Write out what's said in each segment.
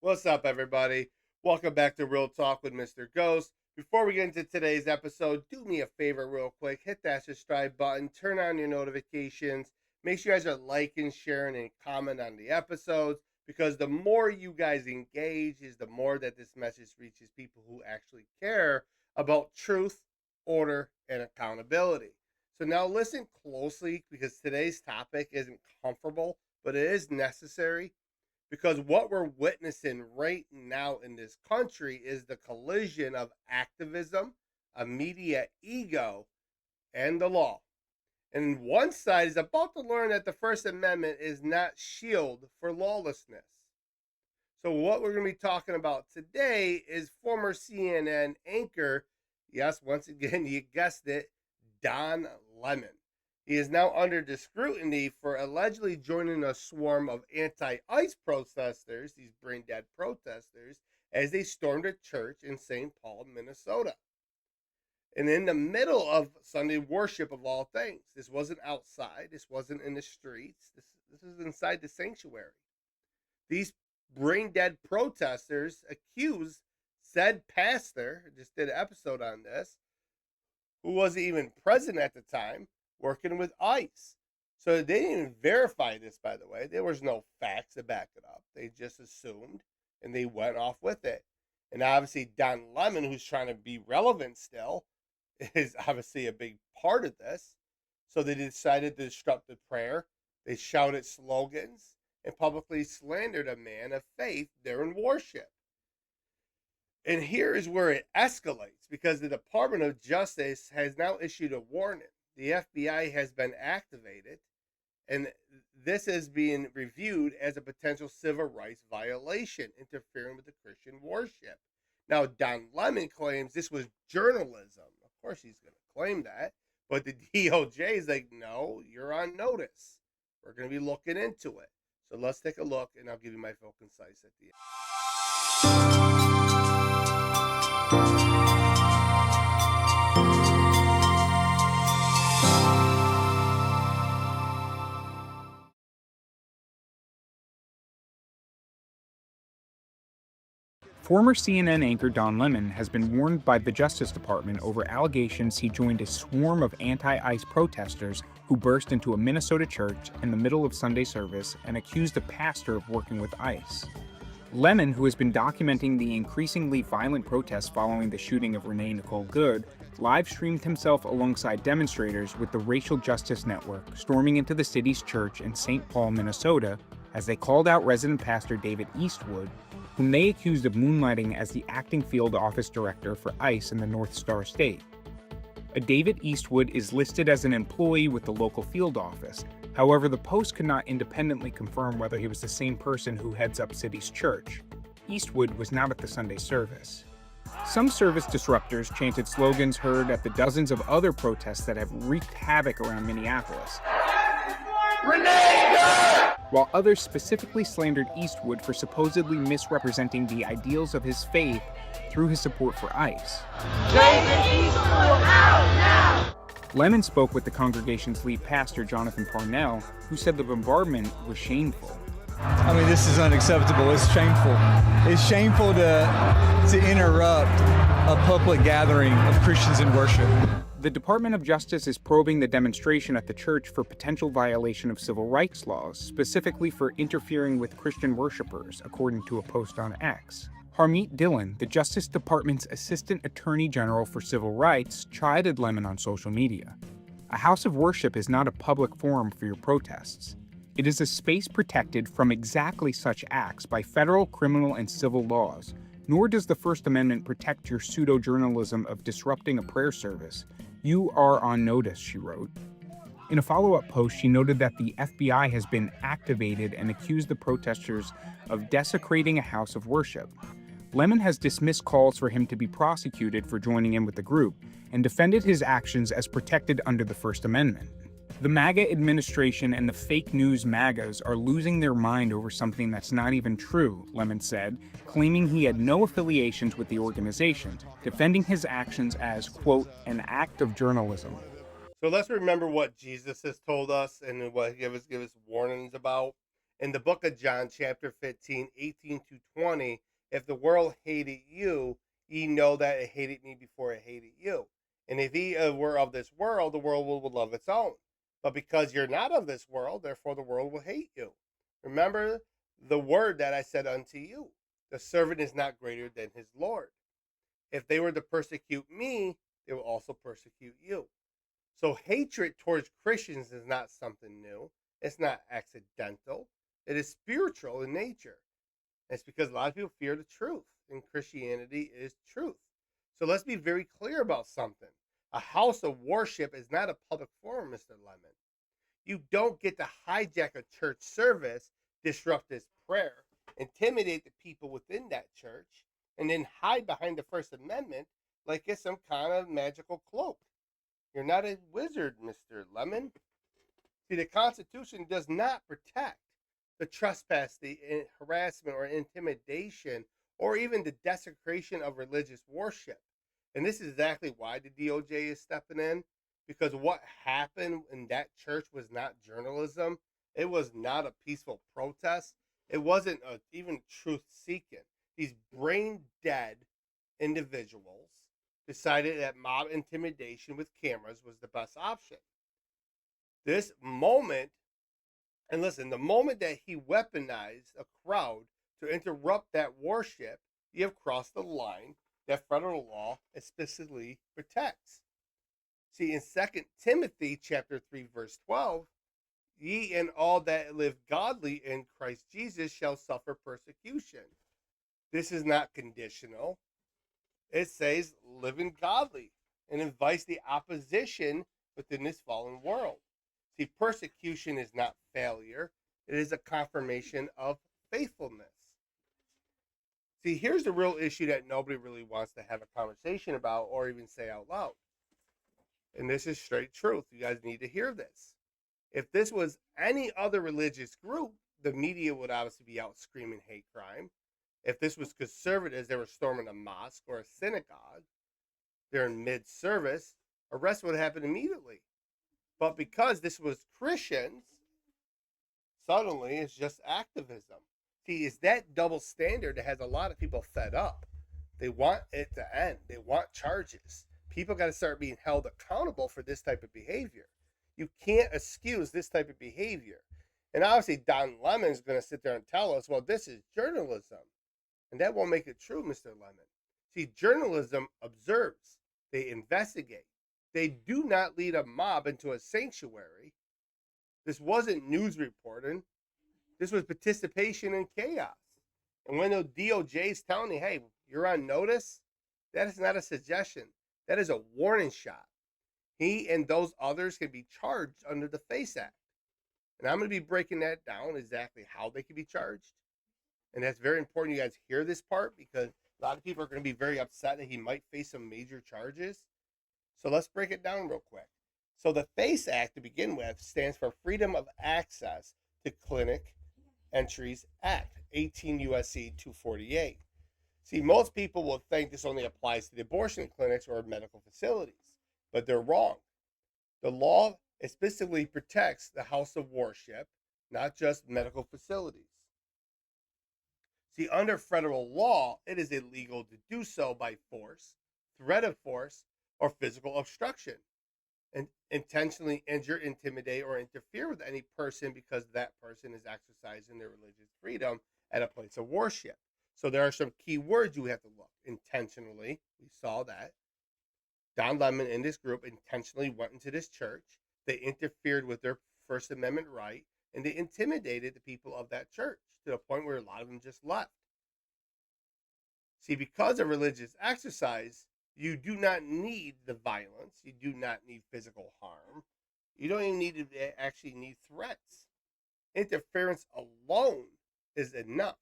What's up, everybody? Welcome back to Real Talk with Mr. Ghost. Before we get into today's episode, do me a favor real quick. Hit that subscribe button, turn on your notifications. Make sure you guys are liking, sharing, and comment on the episodes, because the more you guys engage is the more that this message reaches people who actually care about truth, order, and accountability. So now listen closely, because today's topic isn't comfortable, but it is necessary, because what we're witnessing right now in this country is the collision of activism, a media ego, and the law. And one side is about to learn that the First Amendment is not shield for lawlessness. So what we're going to be talking about today is former CNN anchor, yes, once again, you guessed it, Don Lemon. He is now under the scrutiny for allegedly joining a swarm of anti-ICE protesters, these brain-dead protesters, as they stormed a church in St. Paul, Minnesota. And in the middle of Sunday worship, of all things. This wasn't outside. This wasn't in the streets. This was inside the sanctuary. These brain-dead protesters accused said pastor, just did an episode on this, who wasn't even present at the time, working with ICE. So they didn't even verify this, by the way. There was no facts to back it up. They just assumed, and they went off with it. And obviously Don Lemon, who's trying to be relevant still, is obviously a big part of this. So they decided to disrupt the prayer. They shouted slogans and publicly slandered a man of faith during worship. And here is where it escalates, because the Department of Justice has now issued a warning. The FBI has been activated, and this is being reviewed as a potential civil rights violation, interfering with the Christian worship. Now, Don Lemon claims this was journalism. Of course, he's going to claim that. But the DOJ is like, no, you're on notice. We're going to be looking into it. So let's take a look, and I'll give you my full concise at the end. Former CNN anchor Don Lemon has been warned by the Justice Department over allegations he joined a swarm of anti-ICE protesters who burst into a Minnesota church in the middle of Sunday service and accused a pastor of working with ICE. Lemon, who has been documenting the increasingly violent protests following the shooting of Renee Nicole Good, live-streamed himself alongside demonstrators with the Racial Justice Network storming into the city's church in St. Paul, Minnesota, as they called out resident pastor David Eastwood, whom they accused of moonlighting as the acting field office director for ICE in the North Star State. A David Eastwood is listed as an employee with the local field office. However, the Post could not independently confirm whether he was the same person who heads up city's church. Eastwood was not at the Sunday service. Some service disruptors chanted slogans heard at the dozens of other protests that have wreaked havoc around Minneapolis, while others specifically slandered Eastwood for supposedly misrepresenting the ideals of his faith through his support for ICE. David Eastwood out now! Lemon spoke with the congregation's lead pastor, Jonathan Parnell, who said the bombardment was shameful. I mean, this is unacceptable. It's shameful. It's shameful to interrupt a public gathering of Christians in worship. The Department of Justice is probing the demonstration at the church for potential violation of civil rights laws, specifically for interfering with Christian worshipers, according to a post on X. Harmeet Dillon, the Justice Department's Assistant Attorney General for Civil Rights, chided Lemon on social media. A house of worship is not a public forum for your protests. It is a space protected from exactly such acts by federal, criminal, and civil laws, nor does the First Amendment protect your pseudo-journalism of disrupting a prayer service. You are on notice, she wrote. In a follow-up post, she noted that the FBI has been activated and accused the protesters of desecrating a house of worship. Lemon has dismissed calls for him to be prosecuted for joining in with the group and defended his actions as protected under the First Amendment. The MAGA administration and the fake news MAGAs are losing their mind over something that's not even true, Lemon said, claiming he had no affiliations with the organization, defending his actions as, quote, an act of journalism. So let's remember what Jesus has told us and what he give us warnings about. In the book of John, chapter 15, 18 to 20, if the world hated you, ye know that it hated me before it hated you. And if ye were of this world, the world will love its own. But because you're not of this world, therefore the world will hate you. Remember the word that I said unto you. The servant is not greater than his Lord. If they were to persecute me, they will also persecute you. So hatred towards Christians is not something new. It's not accidental. It is spiritual in nature. It's because a lot of people fear the truth, and Christianity is truth. So let's be very clear about something. A house of worship is not a public forum, Mr. Lemon. You don't get to hijack a church service, disrupt its prayer, intimidate the people within that church, and then hide behind the First Amendment like it's some kind of magical cloak. You're not a wizard, Mr. Lemon. See, the Constitution does not protect the trespass, the harassment, or intimidation, or even the desecration of religious worship. And this is exactly why the DOJ is stepping in, because what happened in that church was not journalism. It was not a peaceful protest. It wasn't even truth seeking. These brain dead individuals decided that mob intimidation with cameras was the best option. This moment, and listen, the moment that he weaponized a crowd to interrupt that worship, you have crossed the line that federal law explicitly protects. See, in 2 Timothy chapter 3, verse 12, ye and all that live godly in Christ Jesus shall suffer persecution. This is not conditional. It says living godly and invites the opposition within this fallen world. See, persecution is not failure. It is a confirmation of faithfulness. See, here's the real issue that nobody really wants to have a conversation about or even say out loud. And this is straight truth. You guys need to hear this. If this was any other religious group, the media would obviously be out screaming hate crime. If this was conservatives, they were storming a mosque or a synagogue during mid-service, arrest would happen immediately. But because this was Christians, suddenly it's just activism. See, it's that double standard that has a lot of people fed up. They want it to end. They want charges. People got to start being held accountable for this type of behavior. You can't excuse this type of behavior. And obviously, Don Lemon's going to sit there and tell us, well, this is journalism. And that won't make it true, Mr. Lemon. See, journalism observes, they investigate. They do not lead a mob into a sanctuary. This wasn't news reporting. This was participation in chaos. And when the DOJ is telling you, hey, you're on notice, that is not a suggestion. That is a warning shot. He and those others can be charged under the FACE Act. And I'm going to be breaking that down exactly how they can be charged. And that's very important you guys hear this part because a lot of people are going to be very upset that he might face some major charges. So let's break it down real quick. So the FACE Act, to begin with, stands for Freedom of Access to Clinic Entries Act, 18 U.S.C. 248. See, most people will think this only applies to the abortion clinics or medical facilities, but they're wrong. The law explicitly protects the house of worship, not just medical facilities. See, under federal law, it is illegal to do so by force, threat of force, or physical obstruction, and intentionally injure, intimidate, or interfere with any person because that person is exercising their religious freedom at a place of worship. So there are some key words you have to look. Intentionally, we saw that. Don Lemon and this group intentionally went into this church. They interfered with their First Amendment right, and they intimidated the people of that church to the point where a lot of them just left. See, because of religious exercise, you do not need the violence. You do not need physical harm. You don't even need to actually need threats. Interference alone is enough.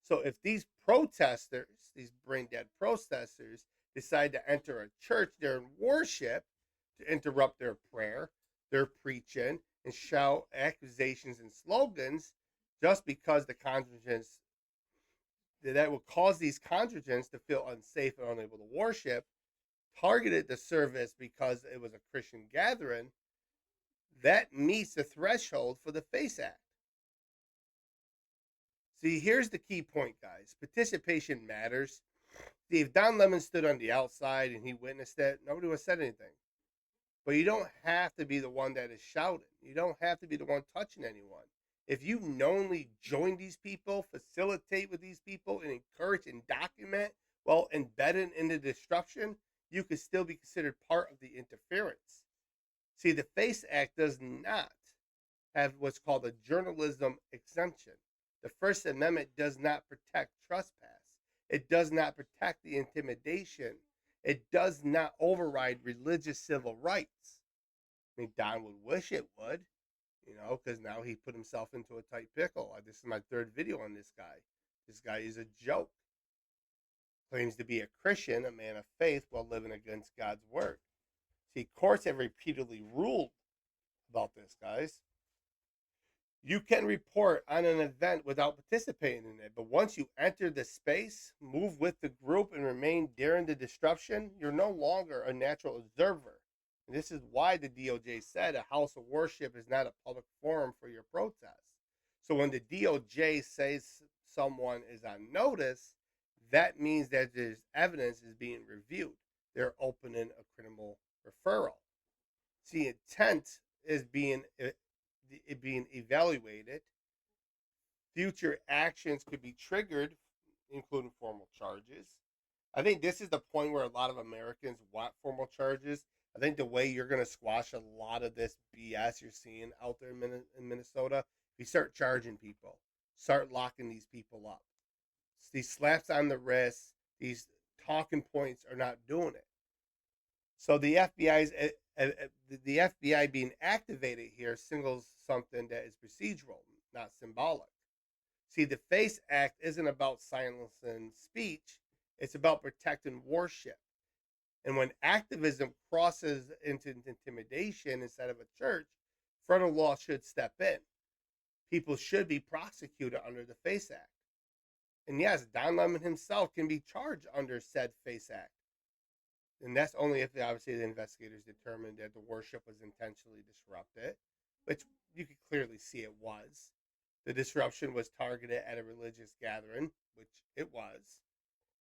So if these protesters, these brain dead protesters, decide to enter a church during worship to interrupt their prayer, their preaching, and shout accusations and slogans, just because the congregants that will cause these congregants to feel unsafe and unable to worship, targeted the service because it was a Christian gathering, that meets the threshold for the FACE Act. See, here's the key point, guys. Participation matters. See, if Don Lemon stood on the outside and he witnessed it, nobody would have said anything. But you don't have to be the one that is shouting. You don't have to be the one touching anyone. If you knowingly join these people, facilitate with these people, and encourage and document while embedded in the destruction, you could still be considered part of the interference. See, the FACE Act does not have what's called a journalism exemption. The First Amendment does not protect trespass. It does not protect the intimidation. It does not override religious civil rights. I mean, Don would wish it would, because now he put himself into a tight pickle. This is my third video on this guy. This guy is a joke. Claims to be a Christian, a man of faith, while living against God's word. See, courts have repeatedly ruled about this, guys. You can report on an event without participating in it, but once you enter the space, move with the group, and remain during the disruption, you're no longer a natural observer. And this is why the DOJ said a house of worship is not a public forum for your protest. So when the DOJ says someone is on notice, that means that there's evidence is being reviewed. They're opening a criminal referral. See, intent is being evaluated. Future actions could be triggered, including formal charges. I think this is the point where a lot of Americans want formal charges. I think the way you're going to squash a lot of this BS you're seeing out there in Minnesota, if you start charging people, start locking these people up. These slaps on the wrist, these talking points are not doing it. So the FBI being activated here signals something that is procedural, not symbolic. See, the FACE Act isn't about silencing speech. It's about protecting worship. And when activism crosses into intimidation inside of a church, federal law should step in. People should be prosecuted under the FACE Act. And yes, Don Lemon himself can be charged under said FACE Act. And that's only if, obviously, the investigators determined that the worship was intentionally disrupted, which you could clearly see it was. The disruption was targeted at a religious gathering, which it was.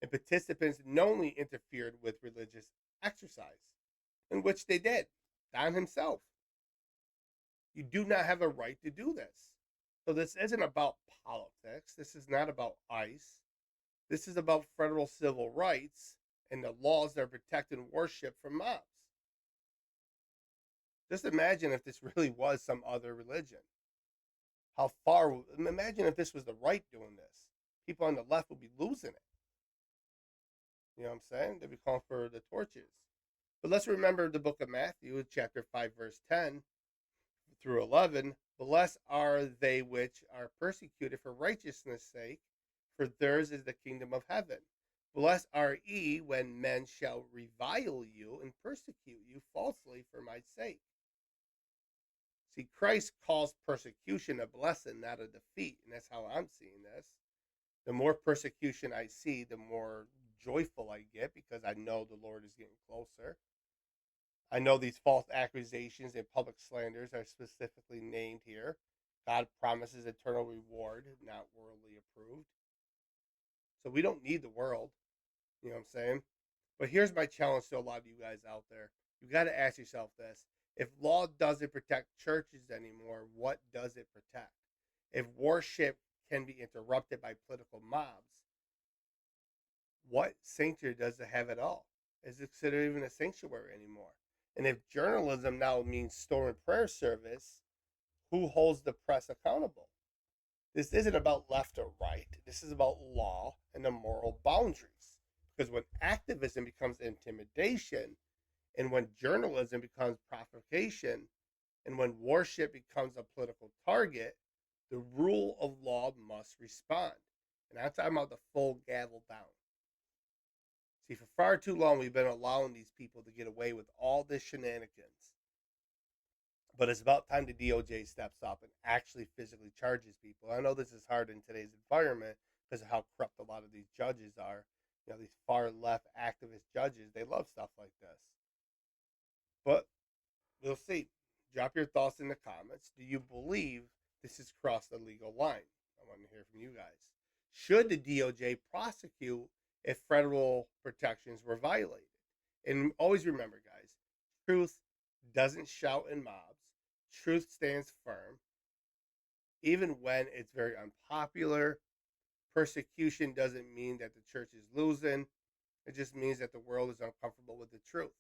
And participants knowingly interfered with religious exercise, in which they did. Don himself. You do not have a right to do this. So this isn't about politics. This is not about ICE. This is about federal civil rights and the laws that are protecting worship from mobs. Just imagine if this really was some other religion. Imagine if this was the right doing this. People on the left would be losing it. You know what I'm saying? They'd be calling for the torches. But let's remember the book of Matthew, chapter 5, verse 10 through 11. Blessed are they which are persecuted for righteousness' sake, for theirs is the kingdom of heaven. Blessed are ye when men shall revile you and persecute you falsely for my sake. See, Christ calls persecution a blessing, not a defeat, and that's how I'm seeing this. The more persecution I see, the more joyful I get, because I know the Lord is getting closer. I know these false accusations and public slanders are specifically named here. God promises eternal reward, not worldly approved. So we don't need the world. You know what I'm saying? But here's my challenge to a lot of you guys out there. You got to ask yourself this. If law doesn't protect churches anymore, what does it protect? If worship can be interrupted by political mobs, what sanctuary does it have at all? Is it considered even a sanctuary anymore? And if journalism now means storming prayer service, who holds the press accountable? This isn't about left or right. This is about law and the moral boundaries. Because when activism becomes intimidation, and when journalism becomes provocation, and when worship becomes a political target, the rule of law must respond. And I'm talking about the full gavel down. See, for far too long, we've been allowing these people to get away with all this shenanigans. But it's about time the DOJ steps up and actually physically charges people. I know this is hard in today's environment because of how corrupt a lot of these judges are. These far left activist judges, they love stuff like this. But we'll see. Drop your thoughts in the comments. Do you believe this has crossed the legal line? I want to hear from you guys. Should the DOJ prosecute if federal protections were violated? And always remember, guys, truth doesn't shout in mobs. Truth stands firm, even when it's very unpopular. Persecution doesn't mean that the church is losing. It just means that the world is uncomfortable with the truth.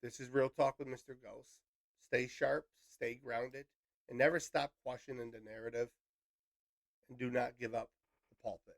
This is Real Talk with Mr. Ghost. Stay sharp, stay grounded, and never stop questioning the narrative. And do not give up the pulpit.